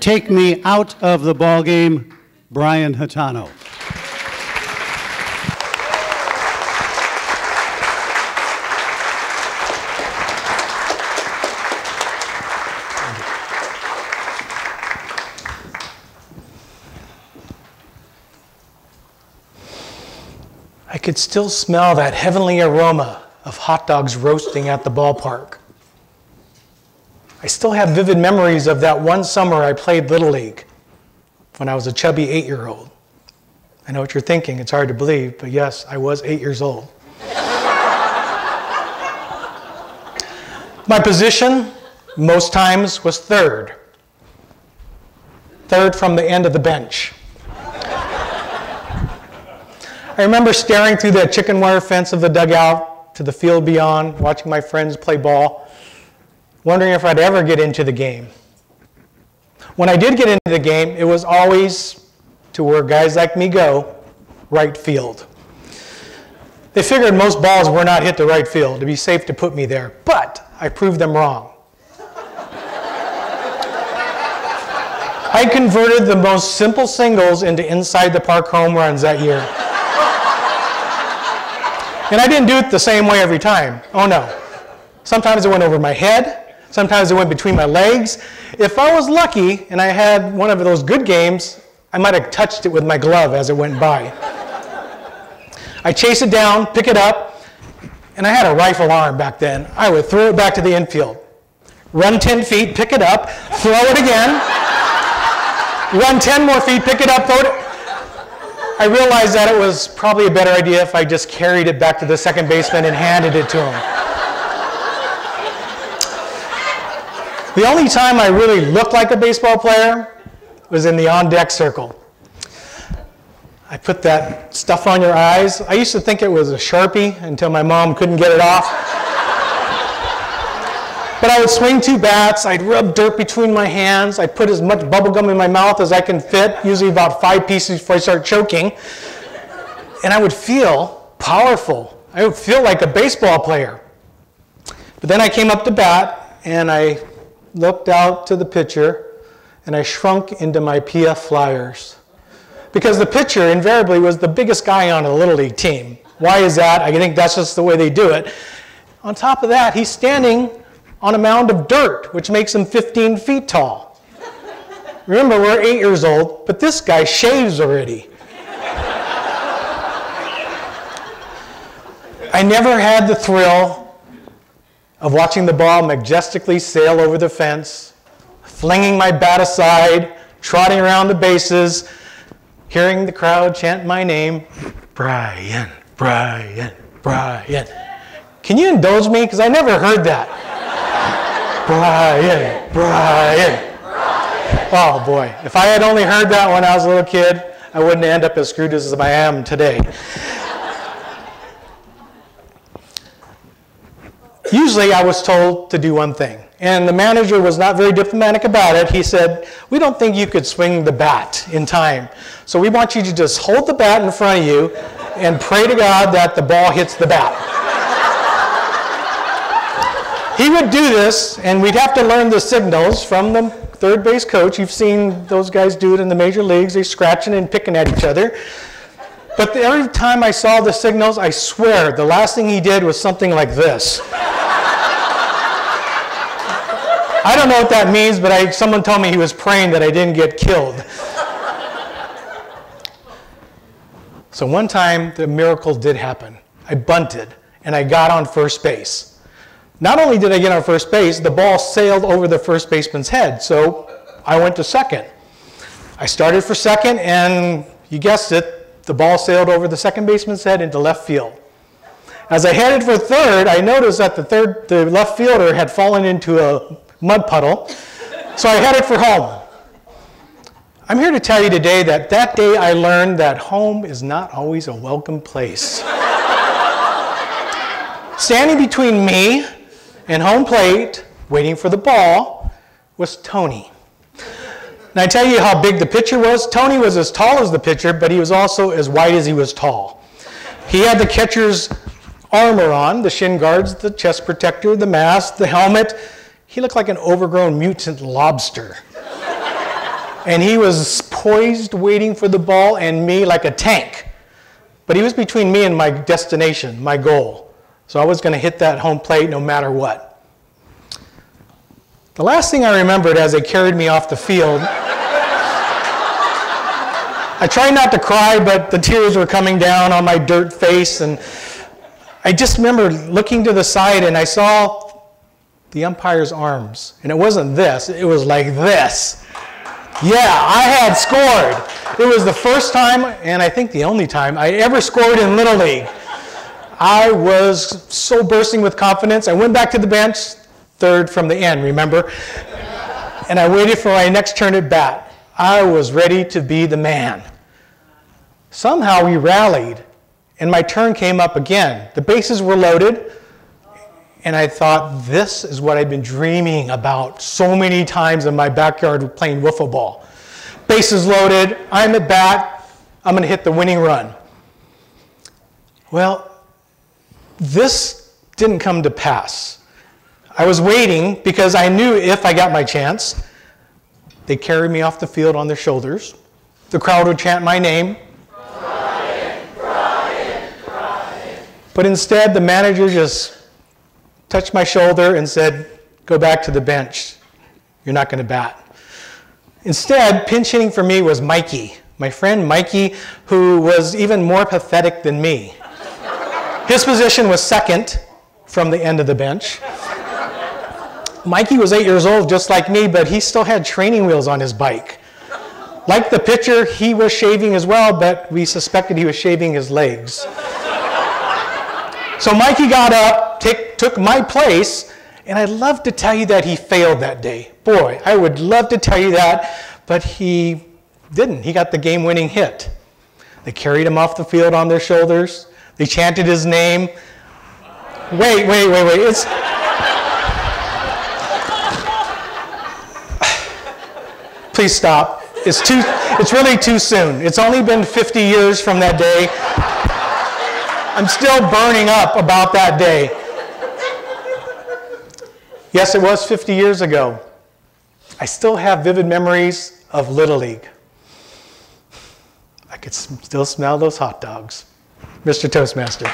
Take me out of the ballgame, Brian Hatano. I could still smell that heavenly aroma of hot dogs roasting at the ballpark. I still have vivid memories of that one summer I played Little League when I was a chubby 8-year-old. I know what you're thinking, it's hard to believe, but yes, I was 8 years old. My position, most times, was third. Third from the end of the bench. I remember staring through that chicken wire fence of the dugout to the field beyond, watching my friends play ball, wondering if I'd ever get into the game. When I did get into the game, it was always to where guys like me go, right field. They figured most balls were not hit to right field. It'd be safe to put me there, but I proved them wrong. I converted the most simple singles into inside the park home runs that year. And I didn't do it the same way every time. Oh no. Sometimes it went over my head. Sometimes it went between my legs. If I was lucky and I had one of those good games, I might have touched it with my glove as it went by. I chase it down, pick it up, and I had a rifle arm back then. I would throw it back to the infield. Run 10 feet, pick it up, throw it again. Run 10 more feet, pick it up, throw it. I realized that it was probably a better idea if I just carried it back to the second baseman and handed it to him. The only time I really looked like a baseball player was in the on-deck circle. I put that stuff on your eyes. I used to think it was a Sharpie until my mom couldn't get it off. But I would swing 2 bats, I'd rub dirt between my hands, I'd put as much bubble gum in my mouth as I can fit, usually about 5 pieces before I start choking. And I would feel powerful. I would feel like a baseball player. But then I came up to bat, and I looked out to the pitcher, and I shrunk into my PF Flyers. Because the pitcher invariably was the biggest guy on a Little League team. Why is that? I think that's just the way they do it. On top of that, he's standing on a mound of dirt, which makes him 15 feet tall. Remember, we're 8 years old, but this guy shaves already. I never had the thrill of watching the ball majestically sail over the fence, flinging my bat aside, trotting around the bases, hearing the crowd chant my name, Brian, Brian, Brian. Can you indulge me? Because I never heard that. Brian, Brian. Oh boy, if I had only heard that when I was a little kid, I wouldn't end up as screwed as I am today. Usually I was told to do one thing, and the manager was not very diplomatic about it. He said, we don't think you could swing the bat in time, so we want you to just hold the bat in front of you and pray to God that the ball hits the bat. He would do this, and we'd have to learn the signals from the third base coach. You've seen those guys do it in the major leagues. They're scratching and picking at each other. But every time I saw the signals, I swear, the last thing he did was something like this. I don't know what that means, but someone told me he was praying that I didn't get killed. So one time, the miracle did happen. I bunted, and I got on first base. Not only did I get on first base, the ball sailed over the first baseman's head, so I went to second. I started for second, and you guessed it, the ball sailed over the second baseman's head into left field. As I headed for third, I noticed that the left fielder had fallen into a mud puddle, so I headed for home. I'm here to tell you today that day I learned that home is not always a welcome place. Standing between me and home plate, waiting for the ball, was Tony. And I tell you how big the pitcher was. Tony was as tall as the pitcher, but he was also as wide as he was tall. He had the catcher's armor on, the shin guards, the chest protector, the mask, the helmet. He looked like an overgrown mutant lobster. And he was poised, waiting for the ball and me like a tank. But he was between me and my destination, my goal. So I was going to hit that home plate no matter what. The last thing I remembered as they carried me off the field, I tried not to cry, but the tears were coming down on my dirt face. And I just remember looking to the side and I saw the umpire's arms. And it wasn't this, it was like this. Yeah, I had scored. It was the first time, and I think the only time, I ever scored in Little League. I was so bursting with confidence. I went back to the bench, third from the end, remember? And I waited for my next turn at bat. I was ready to be the man. Somehow we rallied, and my turn came up again. The bases were loaded, and I thought, this is what I've been dreaming about so many times in my backyard playing wiffle ball. Bases loaded, I'm at bat, I'm going to hit the winning run. Well, this didn't come to pass. I was waiting because I knew if I got my chance, they'd carry me off the field on their shoulders. The crowd would chant my name. Brian, Brian, Brian. But instead, the manager just touched my shoulder and said, go back to the bench. You're not going to bat. Instead, pinch hitting for me was Mikey, my friend Mikey, who was even more pathetic than me. His position was second from the end of the bench. Mikey was 8 years old, just like me, but he still had training wheels on his bike. Like the pitcher, he was shaving as well, but we suspected he was shaving his legs. So Mikey got up, took my place, and I'd love to tell you that he failed that day. Boy, I would love to tell you that, but he didn't. He got the game-winning hit. They carried him off the field on their shoulders. They chanted his name. Wait. It's... Please stop. It's really too soon. It's only been 50 years from that day. I'm still burning up about that day. Yes, it was 50 years ago. I still have vivid memories of Little League. I could still smell those hot dogs. Mr. Toastmaster.